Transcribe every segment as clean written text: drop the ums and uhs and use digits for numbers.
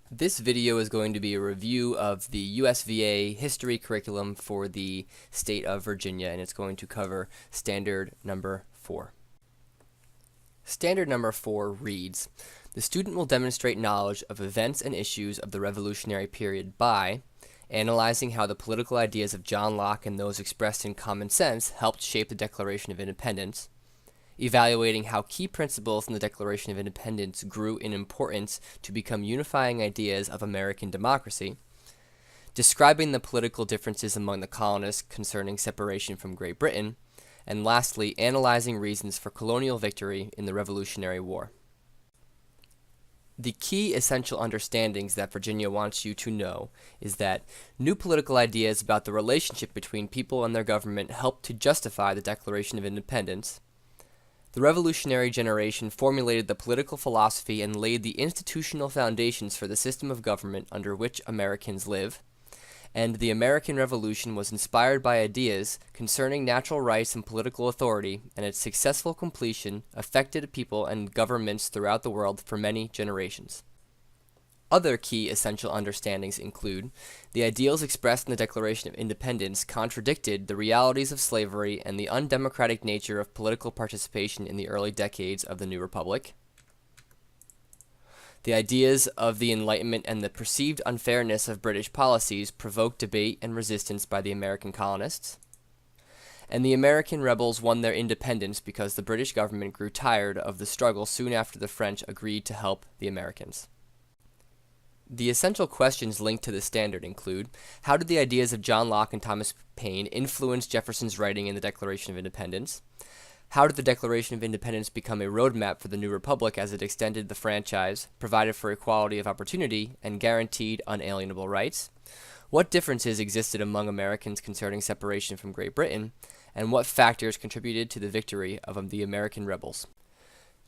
This video is going to be a review of the USVA history curriculum for the state of Virginia, and it's going to cover standard number 4. Standard number 4 reads, "The student will demonstrate knowledge of events and issues of the Revolutionary period by analyzing how the political ideas of John Locke and those expressed in common sense helped shape the Declaration of Independence, evaluating how key principles in the Declaration of Independence grew in importance to become unifying ideas of American democracy, describing the political differences among the colonists concerning separation from Great Britain, and lastly, analyzing reasons for colonial victory in the Revolutionary War." The key essential understandings that Virginia wants you to know is that new political ideas about the relationship between people and their government helped to justify the Declaration of Independence. The revolutionary generation formulated the political philosophy and laid the institutional foundations for the system of government under which Americans live. And the American Revolution was inspired by ideas concerning natural rights and political authority, and its successful completion affected people and governments throughout the world for many generations. Other key essential understandings include the ideals expressed in the Declaration of Independence contradicted the realities of slavery and the undemocratic nature of political participation in the early decades of the new republic. The ideas of the Enlightenment and the perceived unfairness of British policies provoked debate and resistance by the American colonists. And the American rebels won their independence because the British government grew tired of the struggle soon after the French agreed to help the Americans. The essential questions linked to the standard include, how did the ideas of John Locke and Thomas Paine influence Jefferson's writing in the Declaration of Independence? How did the Declaration of Independence become a roadmap for the new republic as it extended the franchise, provided for equality of opportunity, and guaranteed unalienable rights? What differences existed among Americans concerning separation from Great Britain? And what factors contributed to the victory of the American rebels?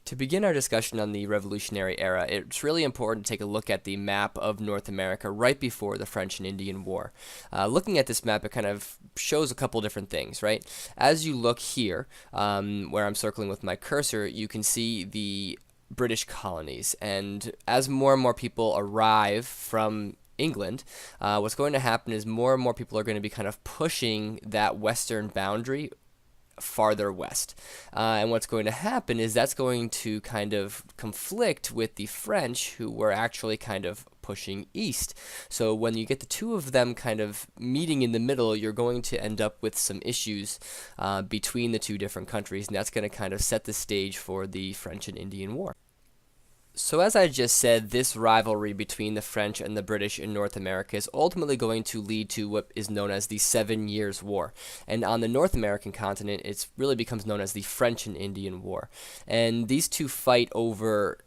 To begin our discussion on the Revolutionary era, it's really important to take a look at the map of North America right before the French and Indian War. Looking at this map, it kind of shows a couple different things, right? As you look here, where I'm circling with my cursor, you can see the British colonies. And as more and more people arrive from England, what's going to happen is more and more people are going to be kind of pushing that western boundary farther west. And what's going to happen is that's going to kind of conflict with the French, who were actually kind of pushing east. So when you get the two of them kind of meeting in the middle, you're going to end up with some issues between the two different countries, and that's going to kind of set the stage for the French and Indian War. So as I just said, this rivalry between the French and the British in North America is ultimately going to lead to what is known as the 7 Years' War. And on the North American continent, it really becomes known as the French and Indian War. And these two fight over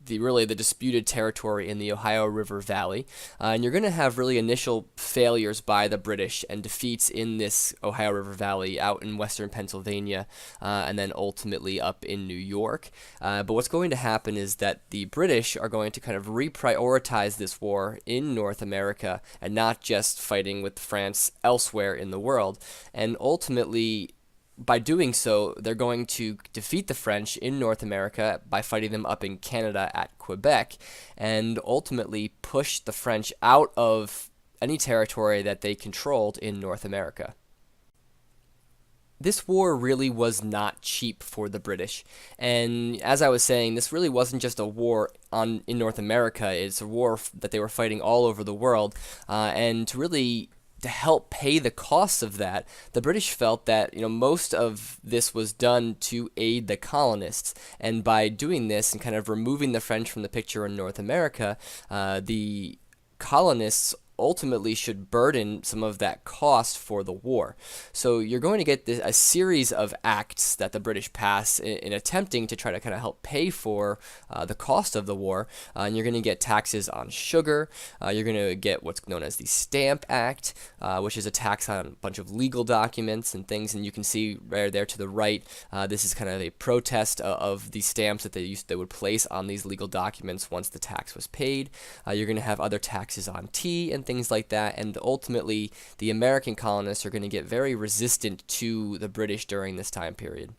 the disputed territory in the Ohio River Valley, and you're going to have really initial failures by the British and defeats in this Ohio River Valley out in western Pennsylvania, and then ultimately up in New York. But what's going to happen is that the British are going to kind of reprioritize this war in North America and not just fighting with France elsewhere in the world, and ultimately by doing so, they're going to defeat the French in North America by fighting them up in Canada at Quebec, and ultimately push the French out of any territory that they controlled in North America. This war really was not cheap for the British, and as I was saying, this really wasn't just a war in North America. It's a war that they were fighting all over the world, and to help pay the costs of that, the British felt that most of this was done to aid the colonists, and by doing this and kind of removing the French from the picture in North America, the colonists ultimately should burden some of that cost for the war. So you're going to get a series of acts that the British pass in attempting to try to kind of help pay for the cost of the war. And you're going to get taxes on sugar. You're going to get what's known as the Stamp Act, which is a tax on a bunch of legal documents and things. And you can see right there to the right, this is kind of a protest of the stamps that they would place on these legal documents once the tax was paid. You're going to have other taxes on tea and things like that, and ultimately the American colonists are going to get very resistant to the British during this time period.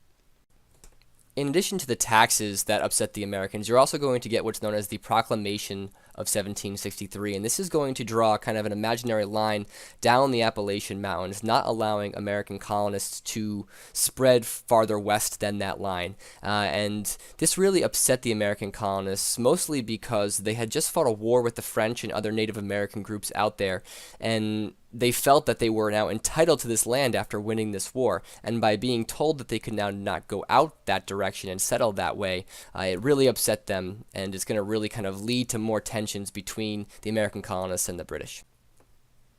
In addition to the taxes that upset the Americans, you're also going to get what's known as the Proclamation of 1763. And this is going to draw kind of an imaginary line down the Appalachian Mountains, not allowing American colonists to spread farther west than that line. And this really upset the American colonists, mostly because they had just fought a war with the French and other Native American groups out there, and they felt that they were now entitled to this land after winning this war, and by being told that they could now not go out that direction and settle that way, it really upset them, and it's going to really kind of lead to more tensions between the American colonists and the British.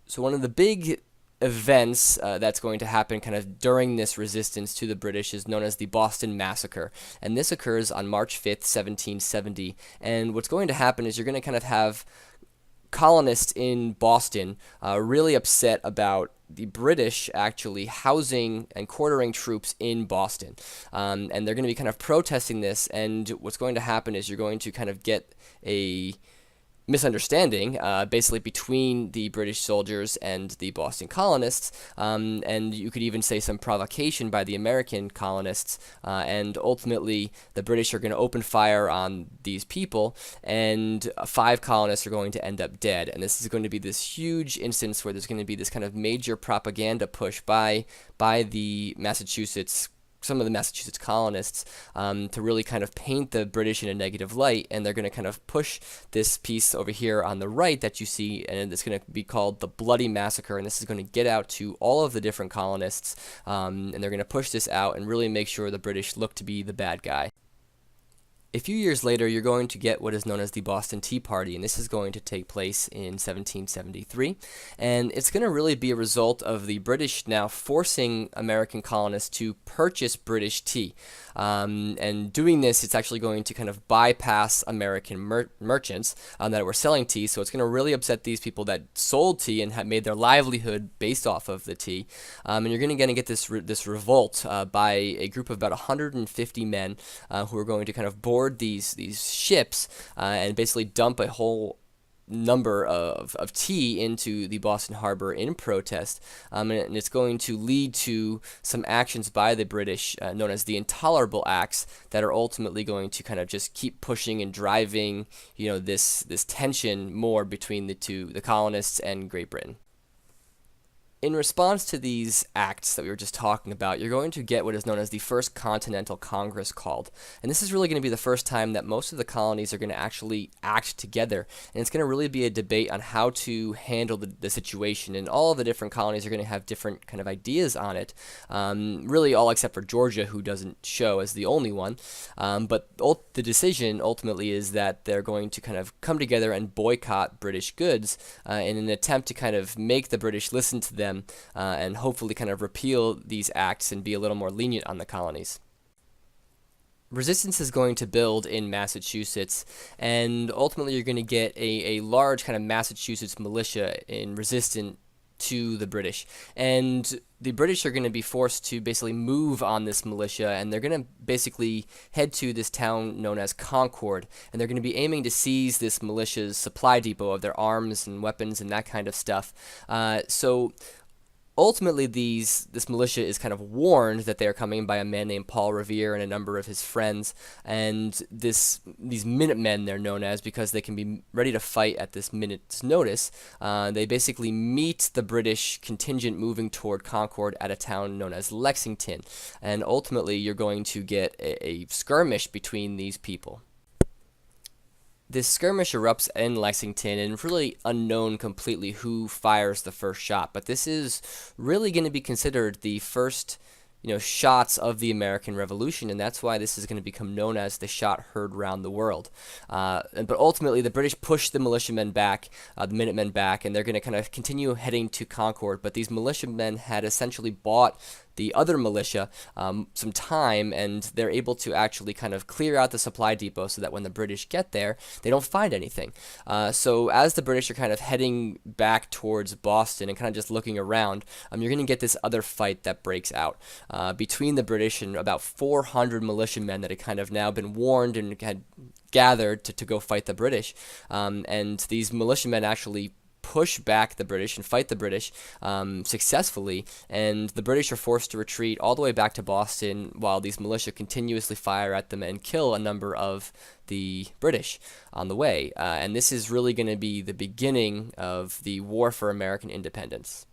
So one of the big events that's going to happen kind of during this resistance to the British is known as the Boston Massacre, and this occurs on March 5th, 1770, and what's going to happen is you're going to kind of have colonists in Boston really upset about the British actually housing and quartering troops in Boston. And they're going to be kind of protesting this, and what's going to happen is you're going to kind of get a misunderstanding basically between the British soldiers and the Boston colonists, and you could even say some provocation by the American colonists, and ultimately the British are going to open fire on these people, and 5 colonists are going to end up dead. And this is going to be this huge instance where there's going to be this kind of major propaganda push by the some of the Massachusetts colonists to really kind of paint the British in a negative light, and they're going to kind of push this piece over here on the right that you see, and it's going to be called the Bloody Massacre, and this is going to get out to all of the different colonists, and they're going to push this out and really make sure the British look to be the bad guy. A few years later, you're going to get what is known as the Boston Tea Party, and this is going to take place in 1773, and it's going to really be a result of the British now forcing American colonists to purchase British tea, and doing this, it's actually going to kind of bypass American merchants that were selling tea, so it's going to really upset these people that sold tea and had made their livelihood based off of the tea, and you're going to get this revolt by a group of about 150 men who are going to kind of board these ships and basically dump a whole number of tea into the Boston Harbor in protest, and it's going to lead to some actions by the British known as the Intolerable Acts that are ultimately going to kind of just keep pushing and driving, this tension more between the colonists and Great Britain. In response to these acts that we were just talking about, you're going to get what is known as the First Continental Congress called. And this is really going to be the first time that most of the colonies are going to actually act together. And it's going to really be a debate on how to handle the situation. And all of the different colonies are going to have different kind of ideas on it. Really all except for Georgia, who doesn't show as the only one. But the decision ultimately is that they're going to kind of come together and boycott British goods in an attempt to kind of make the British listen to them, and hopefully kind of repeal these acts and be a little more lenient on the colonies. Resistance is going to build in Massachusetts, and ultimately you're going to get a large kind of Massachusetts militia in resistance to the British. And the British are going to be forced to basically move on this militia, and they're going to basically head to this town known as Concord, and they're going to be aiming to seize this militia's supply depot of their arms and weapons and that kind of stuff. So ultimately, this militia is kind of warned that they are coming by a man named Paul Revere and a number of his friends, and these Minutemen, they're known as, because they can be ready to fight at this minute's notice. They basically meet the British contingent moving toward Concord at a town known as Lexington, and ultimately you're going to get a skirmish between these people. This skirmish erupts in Lexington, and it's really unknown completely who fires the first shot, but this is really going to be considered the first shots of the American Revolution, and that's why this is going to become known as the shot heard round the world. But ultimately, the British push the militiamen back, the Minutemen back, and they're going to kind of continue heading to Concord, but these militiamen had essentially bought the other militia some time, and they're able to actually kind of clear out the supply depot so that when the British get there, they don't find anything. So as the British are kind of heading back towards Boston and kind of just looking around, you're going to get this other fight that breaks out between the British and about 400 militiamen that had kind of now been warned and had gathered to go fight the British. And these militiamen actually push back the British and fight the British successfully, and the British are forced to retreat all the way back to Boston while these militia continuously fire at them and kill a number of the British on the way. And this is really going to be the beginning of the War for American Independence.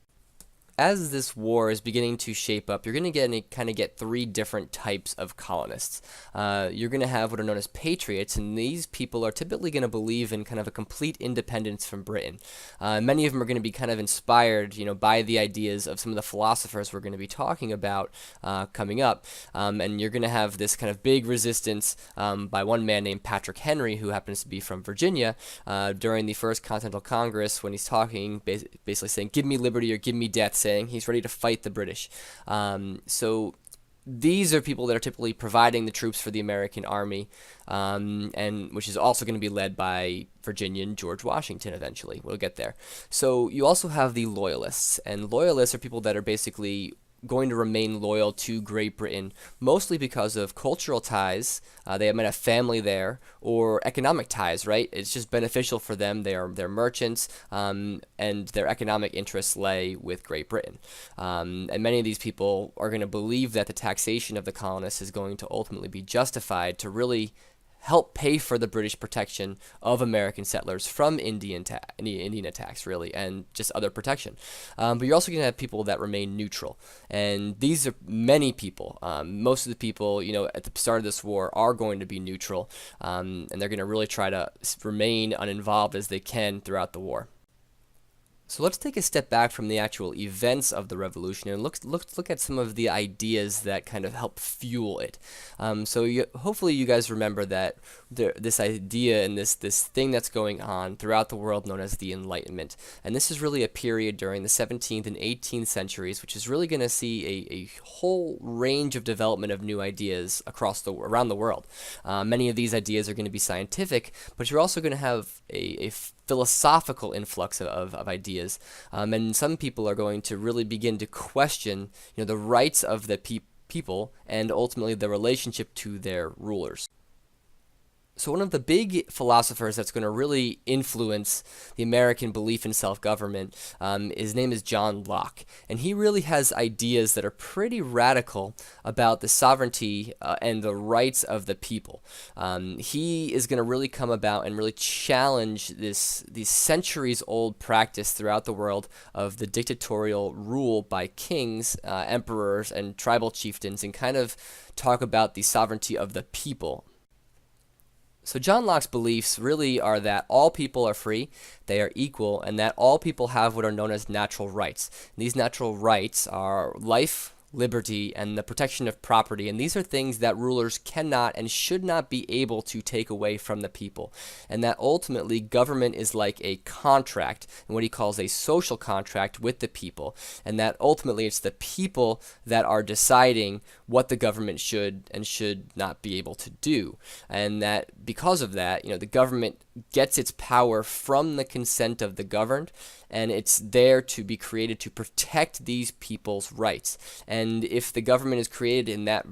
As this war is beginning to shape up, you're going to kind of get three different types of colonists. You're going to have what are known as patriots, and these people are typically going to believe in kind of a complete independence from Britain. Many of them are going to be kind of inspired, by the ideas of some of the philosophers we're going to be talking about coming up. And you're going to have this kind of big resistance by one man named Patrick Henry, who happens to be from Virginia, during the First Continental Congress, when he's talking, basically saying, "Give me liberty or give me death," saying he's ready to fight the British. So these are people that are typically providing the troops for the American army, and which is also going to be led by Virginian George Washington eventually. We'll get there. So you also have the loyalists, and loyalists are people that are basically going to remain loyal to Great Britain, mostly because of cultural ties. They might have family there, or economic ties, right? It's just beneficial for them. They're merchants, and their economic interests lay with Great Britain. And many of these people are going to believe that the taxation of the colonists is going to ultimately be justified to really help pay for the British protection of American settlers from Indian attacks, really, and just other protection. But you're also going to have people that remain neutral, and these are many people. Most of the people, at the start of this war are going to be neutral, and they're going to really try to remain uninvolved as they can throughout the war. So let's take a step back from the actual events of the revolution and look at some of the ideas that kind of help fuel it. Hopefully you guys remember that this idea and this thing that's going on throughout the world known as the Enlightenment. And this is really a period during the 17th and 18th centuries, which is really going to see a whole range of development of new ideas around the world. Many of these ideas are going to be scientific, but you're also going to have a philosophical influx of ideas, and some people are going to really begin to question, the rights of the people and ultimately the relationship to their rulers. So one of the big philosophers that's going to really influence the American belief in self-government, his name is John Locke. And he really has ideas that are pretty radical about the sovereignty and the rights of the people. He is going to really come about and really challenge these centuries-old practice throughout the world of the dictatorial rule by kings, emperors, and tribal chieftains, and kind of talk about the sovereignty of the people. So John Locke's beliefs really are that all people are free, they are equal, and that all people have what are known as natural rights. And these natural rights are life, liberty, and the protection of property, and these are things that rulers cannot and should not be able to take away from the people, and that ultimately government is like a contract, and what he calls a social contract with the people, and that ultimately it's the people that are deciding what the government should and should not be able to do, and that because of that, the government gets its power from the consent of the governed, and it's there to be created to protect these people's rights. And if the government is created in that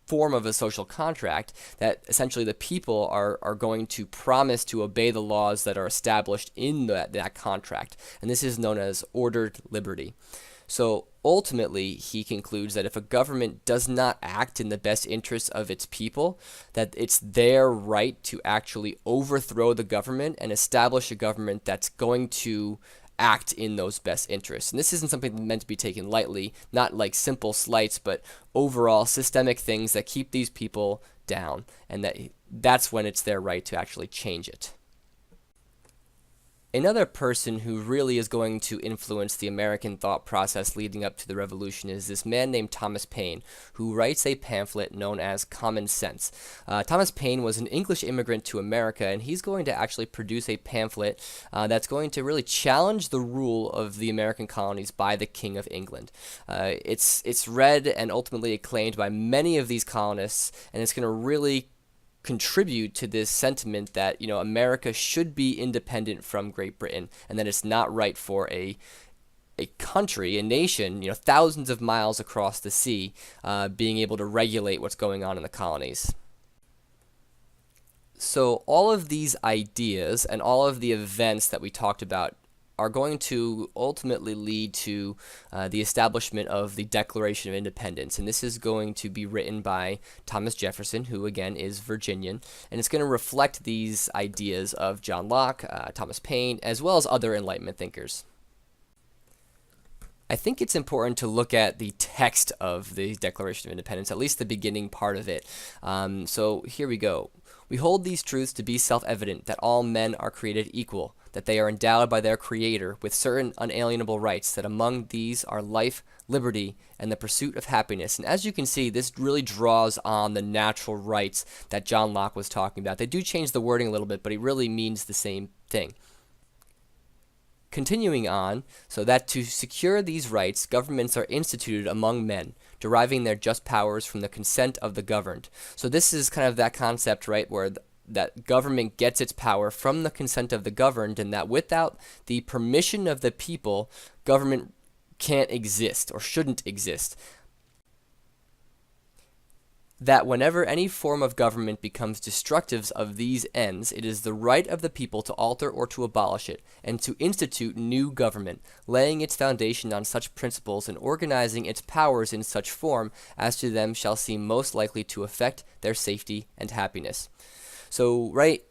form of a social contract, that essentially the people are going to promise to obey the laws that are established in that contract. And this is known as ordered liberty. So ultimately, he concludes that if a government does not act in the best interests of its people, that it's their right to actually overthrow the government and establish a government that's going to act in those best interests. And this isn't something meant to be taken lightly, not like simple slights, but overall systemic things that keep these people down, and that's when it's their right to actually change it. Another person who really is going to influence the American thought process leading up to the revolution is this man named Thomas Paine, who writes a pamphlet known as Common Sense. Thomas Paine was an English immigrant to America, and he's going to actually produce a pamphlet that's going to really challenge the rule of the American colonies by the King of England. It's read and ultimately acclaimed by many of these colonists, and it's going to really contribute to this sentiment that America should be independent from Great Britain, and that it's not right for a country, a nation, thousands of miles across the sea, being able to regulate what's going on in the colonies. So all of these ideas and all of the events that we talked about are going to ultimately lead to the establishment of the Declaration of Independence. And this is going to be written by Thomas Jefferson, who again is Virginian, and it's going to reflect these ideas of John Locke, Thomas Paine, as well as other Enlightenment thinkers. I think it's important to look at the text of the Declaration of Independence, at least the beginning part of it. So here we go. We hold these truths to be self-evident, that all men are created equal, that they are endowed by their Creator with certain unalienable rights, that among these are life, liberty, and the pursuit of happiness. And as you can see, this really draws on the natural rights that John Locke was talking about. They do change the wording a little bit, but it really means the same thing. Continuing on, so that to secure these rights, governments are instituted among men, deriving their just powers from the consent of the governed. So this is kind of that concept, right, where that government gets its power from the consent of the governed, and that without the permission of the people, government can't exist or shouldn't exist. That whenever any form of government becomes destructive of these ends, it is the right of the people to alter or to abolish it, and to institute new government, laying its foundation on such principles and organizing its powers in such form as to them shall seem most likely to affect their safety and happiness. So, right,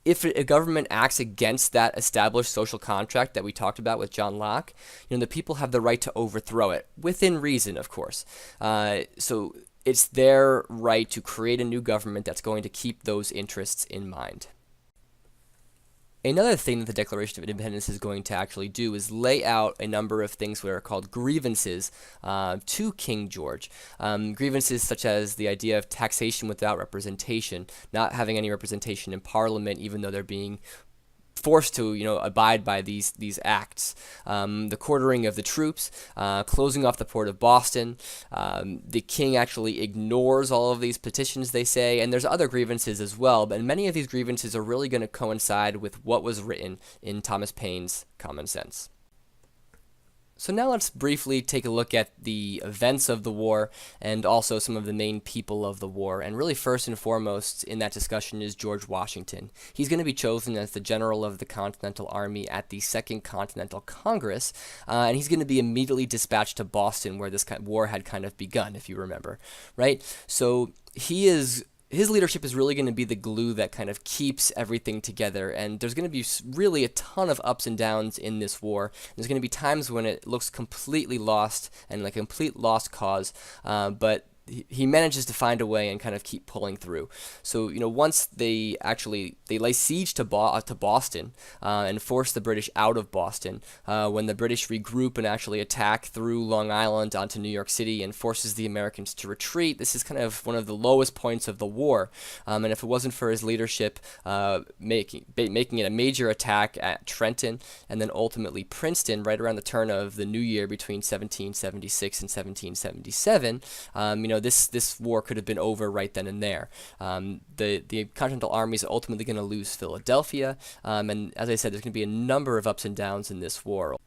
if a government acts against that established social contract that we talked about with John Locke, the people have the right to overthrow it, within reason, of course. So it's their right to create a new government that's going to keep those interests in mind. Another thing that the Declaration of Independence is going to actually do is lay out a number of things that are called grievances to King George. Grievances such as the idea of taxation without representation, not having any representation in Parliament even though they're being forced to, abide by these acts. The quartering of the troops, closing off the port of Boston. The king actually ignores all of these petitions, they say, and there's other grievances as well, but many of these grievances are really going to coincide with what was written in Thomas Paine's Common Sense. So now let's briefly take a look at the events of the war and also some of the main people of the war. And really first and foremost in that discussion is George Washington. He's going to be chosen as the general of the Continental Army at the Second Continental Congress, and he's going to be immediately dispatched to Boston where this war had kind of begun, if you remember, right? So his leadership is really going to be the glue that kind of keeps everything together, and there's going to be really a ton of ups and downs in this war. There's going to be times when it looks completely lost and like a complete lost cause, but he manages to find a way and kind of keep pulling through. So, once they lay siege to Boston and force the British out of Boston, when the British regroup and actually attack through Long Island onto New York City and forces the Americans to retreat, this is kind of one of the lowest points of the war. And if it wasn't for his leadership making it a major attack at Trenton and then ultimately Princeton right around the turn of the new year between 1776 and 1777, this war could have been over right then and there. The Continental Army is ultimately going to lose Philadelphia, and as I said, there's going to be a number of ups and downs in this war.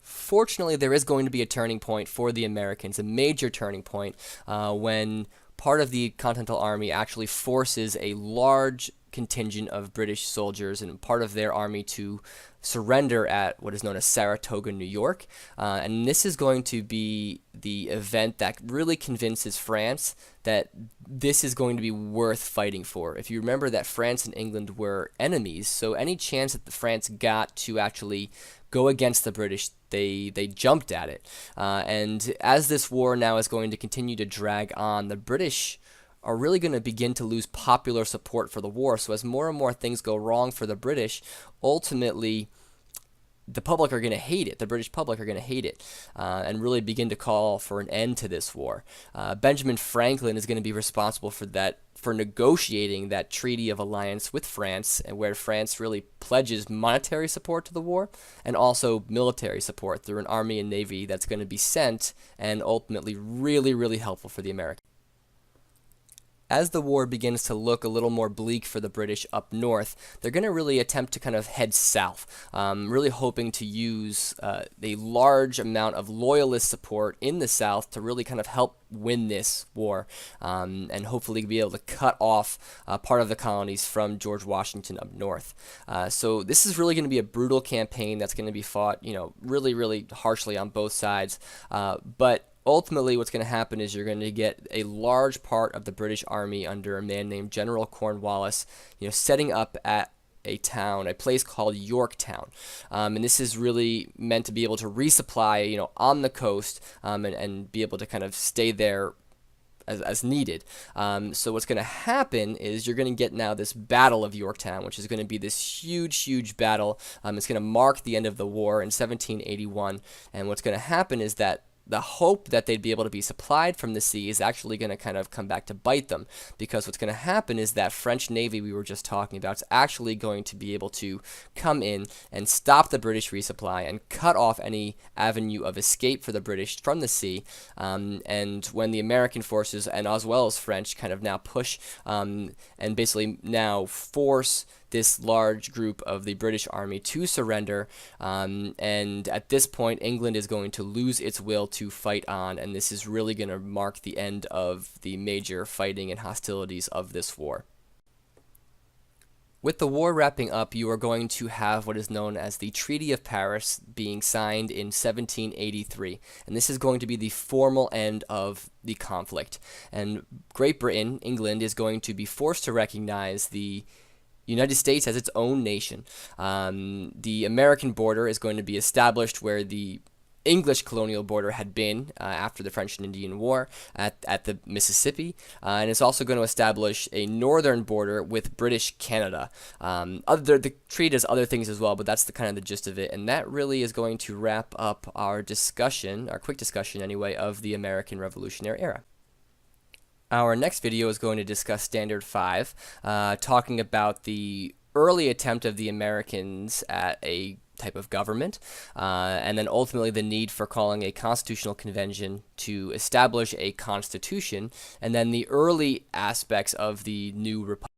Fortunately, there is going to be a turning point for the Americans, a major turning point, when part of the Continental Army actually forces a large contingent of British soldiers and part of their army to surrender at what is known as Saratoga, New York. And this is going to be the event that really convinces France that this is going to be worth fighting for. If you remember that France and England were enemies, so any chance that France got to actually go against the British, they jumped at it. And as this war now is going to continue to drag on, the British are really going to begin to lose popular support for the war. So as more and more things go wrong for the British, ultimately the public are going to hate it. The British public are going to hate it and really begin to call for an end to this war. Benjamin Franklin is going to be responsible for negotiating that treaty of alliance with France, and where France really pledges monetary support to the war and also military support through an army and navy that's going to be sent and ultimately really, really helpful for the Americans. as the war begins to look a little more bleak for the British up north, they're going to really attempt to kind of head south, really hoping to use a large amount of loyalist support in the south to really kind of help win this war, and hopefully be able to cut off part of the colonies from George Washington up north. So this is really going to be a brutal campaign that's going to be fought, really, really harshly on both sides, but ultimately, what's going to happen is you're going to get a large part of the British Army under a man named General Cornwallis, setting up at a place called Yorktown. And this is really meant to be able to resupply, on the coast, and be able to kind of stay there as needed. So what's going to happen is you're going to get now this Battle of Yorktown, which is going to be this huge, huge battle. It's going to mark the end of the war in 1781. And what's going to happen is that the hope that they'd be able to be supplied from the sea is actually going to kind of come back to bite them, because what's going to happen is that French Navy we were just talking about is actually going to be able to come in and stop the British resupply and cut off any avenue of escape for the British from the sea. And when the American forces, and as well as French, kind of now push and basically now force this large group of the British Army to surrender, and at this point England is going to lose its will to fight on, and this is really going to mark the end of the major fighting and hostilities of this war. With the war wrapping up, you are going to have what is known as the Treaty of Paris being signed in 1783, and this is going to be the formal end of the conflict. And Great Britain, England, is going to be forced to recognize the United States as its own nation. The American border is going to be established where the English colonial border had been after the French and Indian War at the Mississippi, and it's also going to establish a northern border with British Canada. The treaty does other things as well, but that's the kind of the gist of it, and that really is going to wrap up our discussion, our quick discussion anyway, of the American Revolutionary Era. Our next video is going to discuss Standard 5, talking about the early attempt of the Americans at a type of government, and then ultimately the need for calling a constitutional convention to establish a constitution, and then the early aspects of the new republic.